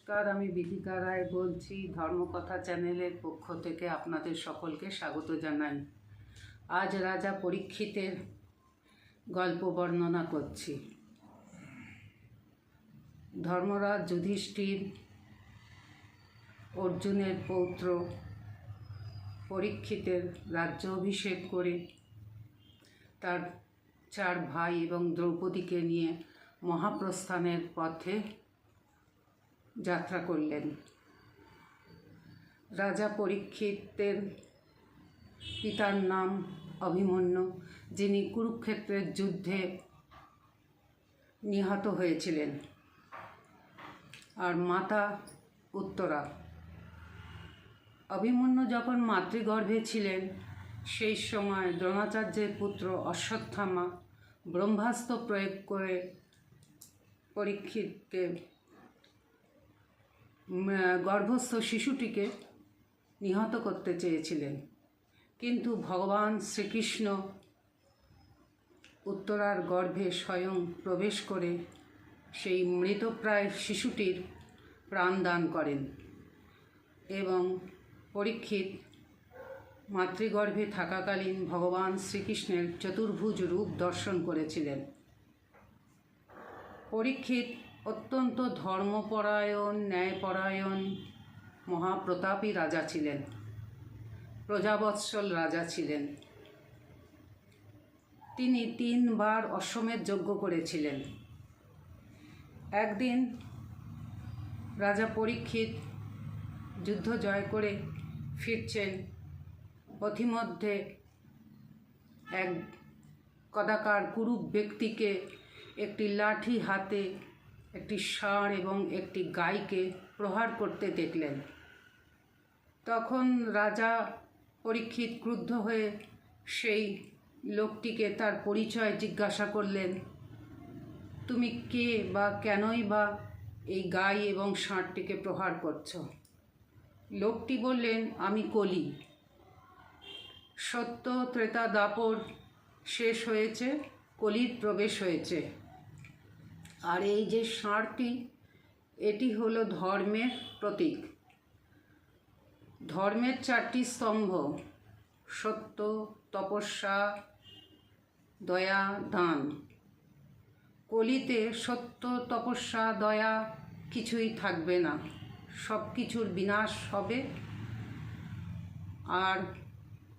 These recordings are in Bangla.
নমস্কার, আমি বিধিকা রায় বলছি। ধর্মকথা চ্যানেলের পক্ষ থেকে আপনাদের সকলকে স্বাগত জানাই। আজ রাজা পরীক্ষিতের গল্প বর্ণনা করছি। ধর্মরাজ যুধিষ্ঠির অর্জুনের পৌত্র পরীক্ষিতের রাজ্য অভিষেক করে তার 4 ভাই এবং দ্রৌপদীকে নিয়ে মহাপ্রস্থানের পথে যাত্রা করলেন। রাজা পরীক্ষিতের পিতার নাম অভিমন্যু, যিনি কুরুক্ষেত্রের যুদ্ধে নিহত হয়েছিলেন, আর মাতা উত্তরা। অভিমন্যু যখন মাতৃগর্ভে ছিলেন সেই সময় দ্রোণাচার্যের পুত্র অশ্বত্থামা ব্রহ্মাস্ত্র প্রয়োগ করে পরীক্ষিতকে গর্ভস্থ শিশুটিকে নিহত করতে চেয়েছিলেন, কিন্তু ভগবান শ্রীকৃষ্ণ উত্তরার গর্ভে স্বয়ং প্রবেশ করে সেই মৃতপ্রায় শিশুটির প্রাণ দান করেন এবং পরীক্ষিত মাতৃগর্ভে থাকাকালীন ভগবান শ্রীকৃষ্ণের চতুর্ভুজ রূপ দর্শন করেছিলেন। পরীক্ষিত অত্যন্ত ধর্মপরায়ণ, ন্যায়পরায়ণ, মহাপ্রতাপী রাজা ছিলেন, প্রজাবৎসল রাজা ছিলেন। তিনি 3 বার অশ্বমেধ যজ্ঞ করেছিলেন। একদিন রাজা পরীক্ষিত যুদ্ধ জয় করে ফিরছেন, পথিমধ্যে এক কদাকার কুরুপ ব্যক্তিকে একটি লাঠি হাতে একটি ষাঁড় এবং একটি গাইকে প্রহার করতে দেখলেন। তখন রাজা পরীক্ষিত ক্রুদ্ধ হয়ে সেই লোকটিকে তার পরিচয় জিজ্ঞাসা করলেন, তুমি কে বা কেনই বা এই গাই এবং ষাঁড়টিকে প্রহার করছ? লোকটি বললেন, আমি কলি। সত্য ত্রেতা দ্বাপর শেষ হয়েছে, কলির প্রবেশ হয়েছে, আর এই যে ষাঁড়টি, এটি হলো ধর্মের প্রতীক। ধর্মের 4টি স্তম্ভ, সত্য, তপস্যা, দয়া, দান। কলিতে সত্য, তপস্যা, দয়া কিছুই থাকবে না, সব কিছুর বিনাশ হবে। আর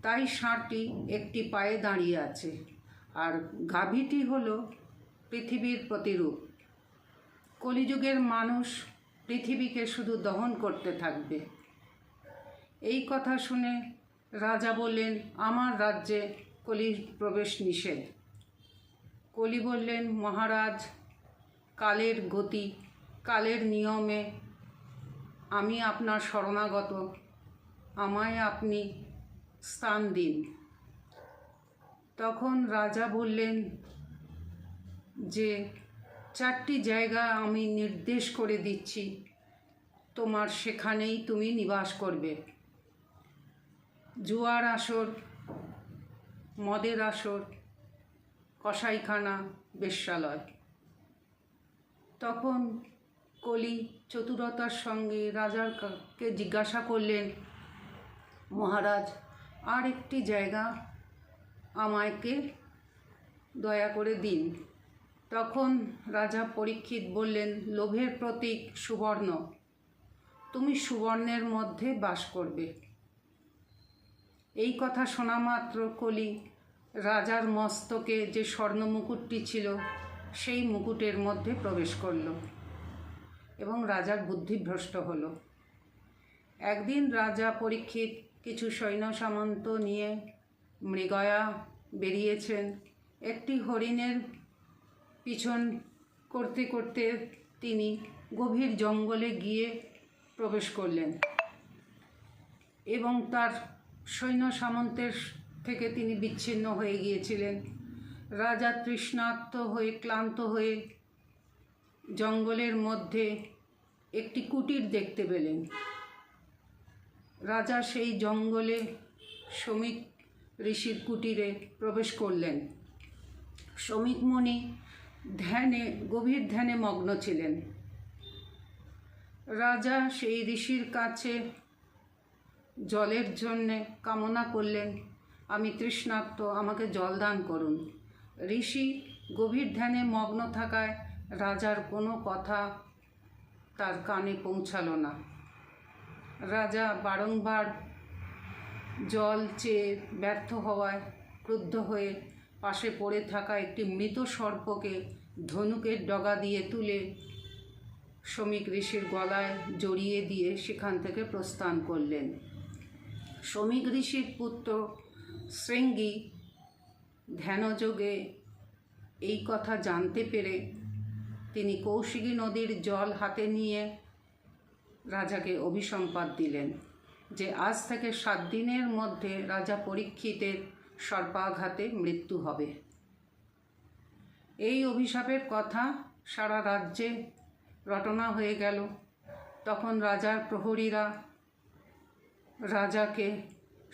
তাই ষাঁড়টি একটি পায়ে দাঁড়িয়ে আছে, আর গাভীটি হলো পৃথিবীর প্রতিরূপ। কলিযুগের মানুষ পৃথিবীকে শুধু দহন করতে থাকবে। এই কথা শুনে রাজা বললেন, আমার রাজ্যে কলির প্রবেশ নিষেধ। কলি বললেন, মহারাজ, কালের গতি, কালের নিয়মে আমি আপনার শরণাগত, আমায় আপনি স্থান দিন। তখন রাজা বললেন যে 4টি জায়গা আমি নির্দেশ করে দিচ্ছি, তোমার সেখানেই তুমি নিবাস করবে। জুয়ার আসর, মদের আসর, কসাইখানা, বেশ্যালয়। তখন কলি চতুরতার সঙ্গে রাজাকে জিজ্ঞাসা করলেন, মহারাজ, আর একটি জায়গা আমাকে দয়া করে দিন। তখন রাজা পরীক্ষিত বললেন, লোভের প্রতীক সুবর্ণ, তুমি সুবর্ণের মধ্যে বাস করবে। এই কথা শোনা মাত্র কলি রাজার মস্তকে যে স্বর্ণ মুকুটটি ছিল সেই মুকুটের মধ্যে প্রবেশ করল এবং রাজার বুদ্ধিভ্রষ্ট হল। একদিন রাজা পরীক্ষিত কিছু সৈন্য সামন্ত নিয়ে মৃগয়া বেরিয়েছেন। একটি হরিণের পিছন করতে করতে তিনি গভীর জঙ্গলে গিয়ে প্রবেশ করলেন এবং তার সৈন্য সামন্তের থেকে তিনি বিচ্ছিন্ন হয়ে গিয়েছিলেন। রাজা তৃষ্ণার্ত হয়ে, ক্লান্ত হয়ে জঙ্গলের মধ্যে একটি কুটির দেখতে পেলেন। রাজা সেই জঙ্গলে শমিক ঋষির কুটিরে প্রবেশ করলেন। শমিক মুনি গভীর ধ্যানে মগ্ন ছিলেন। রাজা সেই ঋষির কাছে জলের জন্যে কামনা করলেন, আমি তৃষ্ণার্ত, আমাকে জল দান করুন। ঋষি গভীর ধ্যানে মগ্ন থাকায় রাজার কোনো কথা তার কানে পৌঁছালো না। রাজা বারংবার জল চেয়ে ব্যর্থ হওয়ায় ক্রুদ্ধ হয়ে পাশে পড়ে থাকা একটি মৃত সর্পকে ধনুকের ডগা দিয়ে তুলে শমীক ঋষির গলায় জড়িয়ে দিয়ে সেখান থেকে প্রস্থান করলেন। শমীক ঋষির পুত্র শৃঙ্গী ধ্যানযোগে এই কথা জানতে পেরে তিনি কৌশিকী নদীর জল হাতে নিয়ে রাজাকে অভিসম্পাত দিলেন যে আজ থেকে 7 দিনের মধ্যে রাজা পরীক্ষিতের সর্পাঘাতে মৃত্যু হবে। এই অভিশাপের কথা সারা রাজ্যে রটনা হয়ে গেল। তখন রাজার প্রহরীরা রাজাকে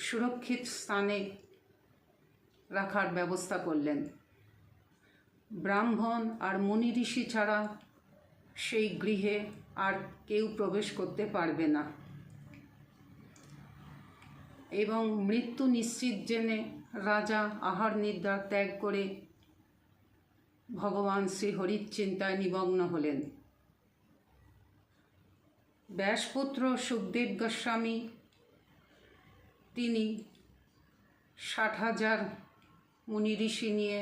সুরক্ষিত স্থানে রাখার ব্যবস্থা করলেন। ব্রাহ্মণ আর মুনি ঋষি ছাড়া সেই গৃহে আর কেউ প্রবেশ করতে পারবে না। এবং মৃত্যু নিশ্চিত জেনে রাজা আহার নিদ্রা ত্যাগ করে ভগবান শ্রীহরির চিন্তায় নিমগ্ন হলেন। ব্যাসপুত্র সুখদেব গোস্বামী তিনি 60,000 মুনি ঋষি নিয়ে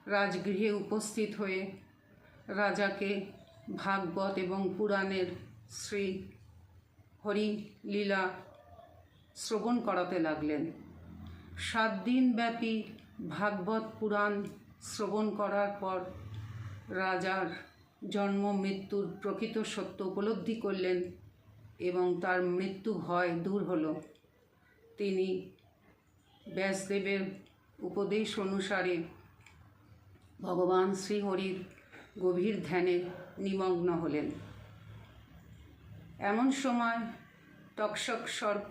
রাজগৃহে উপস্থিত হয়ে রাজাকে ভাগবত এবং পুরাণের শ্রী হরি লীলা শ্রবণ করাতে লাগলেন। 7 দিন ব্যাপী ভাগবত পুরাণ শ্রবণ করার পর রাজার জন্ম মৃত্যুর প্রকৃত সত্য উপলব্ধি করলেন এবং তার মৃত্যু ভয় দূর হলো। তিনি ব্যাসদেবের উপদেশ অনুসারে ভগবান শ্রীহরির গভীর ধ্যানে নিমগ্ন হলেন। এমন সময় তক্ষক সর্প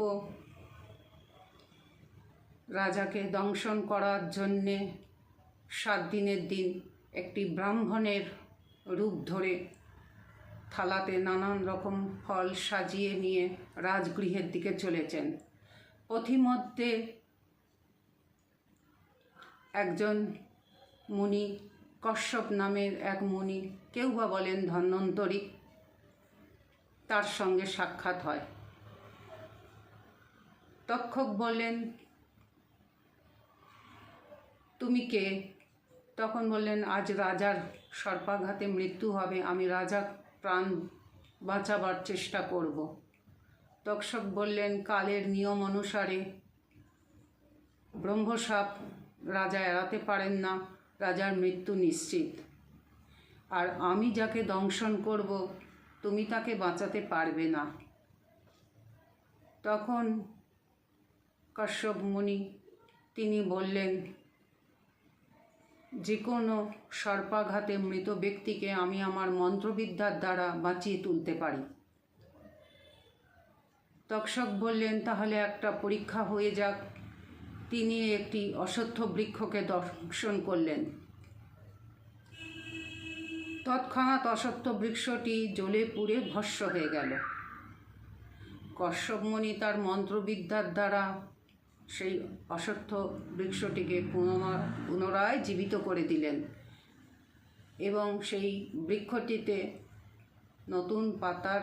রাজাকে দংশন করার জন্যে 7 দিনের দিন একটি ব্রাহ্মণের রূপ ধরে থালাতে নানান রকম ফল সাজিয়ে নিয়ে রাজগৃহের দিকে চলেছেন। পথিমধ্যে একজন মুনি, কশ্যপ নামের এক মুনি, কেউ বা বলেন ধন্বন্তরী, তার সঙ্গে সাক্ষাৎ হয়। তক্ষক বললেন, তুমি কে? তখন বললেন, আজ রাজার সর্পাঘাতে মৃত্যু হবে, আমি রাজা প্রাণ বাঁচাবার চেষ্টা করব। তক্ষক বললেন, কালের নিয়ম অনুসারে ব্রহ্মশাপ রাজা এড়াতে পারেন না, রাজার মৃত্যু নিশ্চিত। আর আমি যাকে দংশন করব তুমি তাকে বাঁচাতে পারবে না। তখন কশ্যপ মুনি তিনি বললেন, যে কোনো সর্পাঘাতে মৃত ব্যক্তিকে আমি আমার মন্ত্রবিদ্যার দ্বারা বাঁচিয়ে তুলতে পারি। তক্ষক বললেন, তাহলে একটা পরীক্ষা হয়ে যাক। তিনি একটি অশ্বত্থ বৃক্ষকে দংশন করলেন। তৎক্ষণাৎ অশ্বত্থ বৃক্ষটি জ্বলে পুড়ে ভস্ম হয়ে গেল। কশ্যপ মুনি তার মন্ত্রবিদ্যার দ্বারা সেই অশ্বত্থ বৃক্ষটিকে পুনরায় জীবিত করে দিলেন এবং সেই বৃক্ষটিতে নতুন পাতার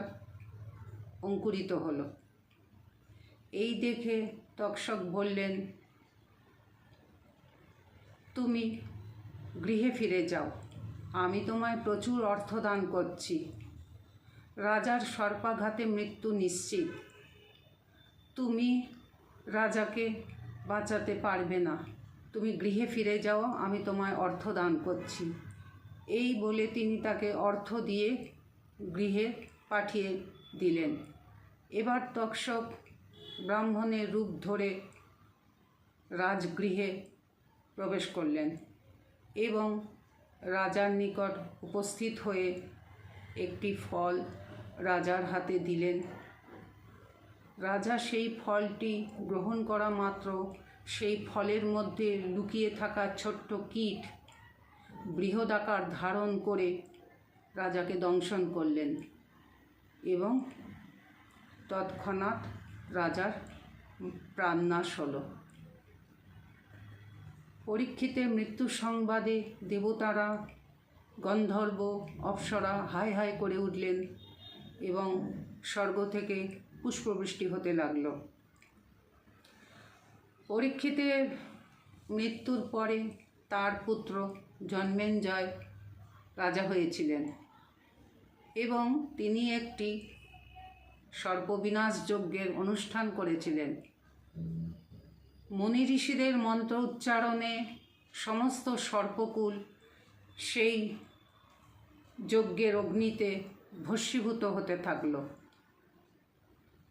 অঙ্কুরিত হলো। এই দেখে তক্ষক বললেন, তুমি গৃহে ফিরে যাও, আমি তোমায় প্রচুর অর্থ দান করছি। রাজার সর্পাঘাতে মৃত্যু নিশ্চিত, তুমি রাজাকে বাঁচাতে পারবে না, তুমি গৃহে ফিরে যাও, আমি তোমায় অর্থ দান করছি। এই বলে তিনি তাকে অর্থ দিয়ে গৃহে পাঠিয়ে দিলেন। এবার তক্ষক ব্রাহ্মণের রূপ ধরে রাজগৃহে প্রবেশ করলেন এবং রাজার নিকট উপস্থিত হয়ে একটি ফল রাজার হাতে দিলেন। রাজা সেই ফলটি গ্রহণ করা মাত্র সেই ফলের মধ্যে লুকিয়ে থাকা ছোট্ট কীট বৃহদাকার ধারণ করে রাজাকে দংশন করলেন এবং তৎক্ষণাৎ রাজার প্রাণনাশ হলো। পরীক্ষিতের মৃত্যু সংবাদে দেবতারা, গন্ধর্ব, অপ্সরা হাই হাই করে উঠলেন এবং স্বর্গ থেকে পুষ্পবৃষ্টি হতে লাগলো। পরীক্ষিতের মৃত্যুর পরে তার পুত্র জন্মেঞ্জয় রাজা হয়েছিলেন এবং তিনি একটি সর্পবিনাশ যজ্ঞের অনুষ্ঠান করেছিলেন। মুনি ঋষিদের মন্ত্র উচ্চারণে সমস্ত সর্পকুল সেই যজ্ঞের অগ্নিতে ভস্মীভূত হতে থাকল।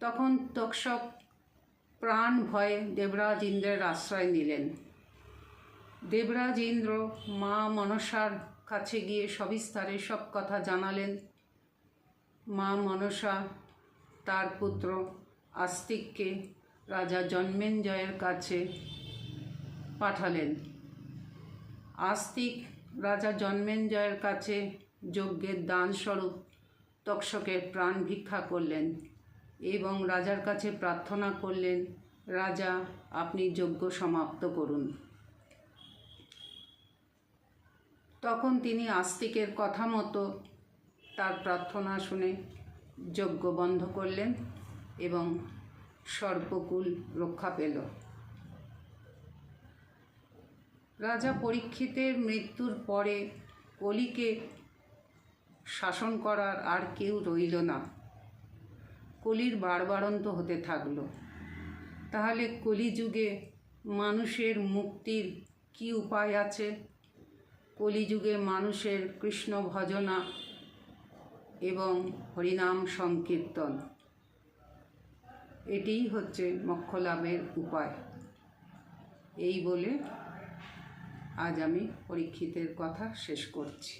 তখন তক্ষক প্রাণ ভয়ে দেবরাজ ইন্দ্রের আশ্রয় নিলেন। দেবরাজ ইন্দ্র মা মনসার কাছে গিয়ে সবিস্তারে সব কথা জানালেন। মা মনসা তার পুত্র আস্তিককে রাজা জন্মেঞ্জয়ের কাছে পাঠালেন। আস্তিক রাজা জন্মেঞ্জয়ের কাছে যজ্ঞের দানস্বরূপ তক্ষকের প্রাণ ভিক্ষা করলেন এবং রাজার কাছে প্রার্থনা করলেন, রাজা, আপনি যজ্ঞ সমাপ্ত করুন। তখন তিনি আস্তিকের কথা মতো তার প্রার্থনা শুনে যজ্ঞ বন্ধ করলেন এবং সর্পকুল রক্ষা পেল। রাজা পরীক্ষিতের মৃত্যুর পরে কলিকে শাসন করার আর কেউ রইল না। কলির বাড়বাড়ন্ত হতে থাকলো। তাহলে কলিযুগে মানুষের মুক্তির কি উপায় আছে? কলিযুগে মানুষের কৃষ্ণ ভজনা এবং হরিনাম সংকীর্তন, এটিই হচ্ছে মোক্ষলাভের উপায়। এই বলে আজ আমি পরীক্ষিতের কথা শেষ করছি।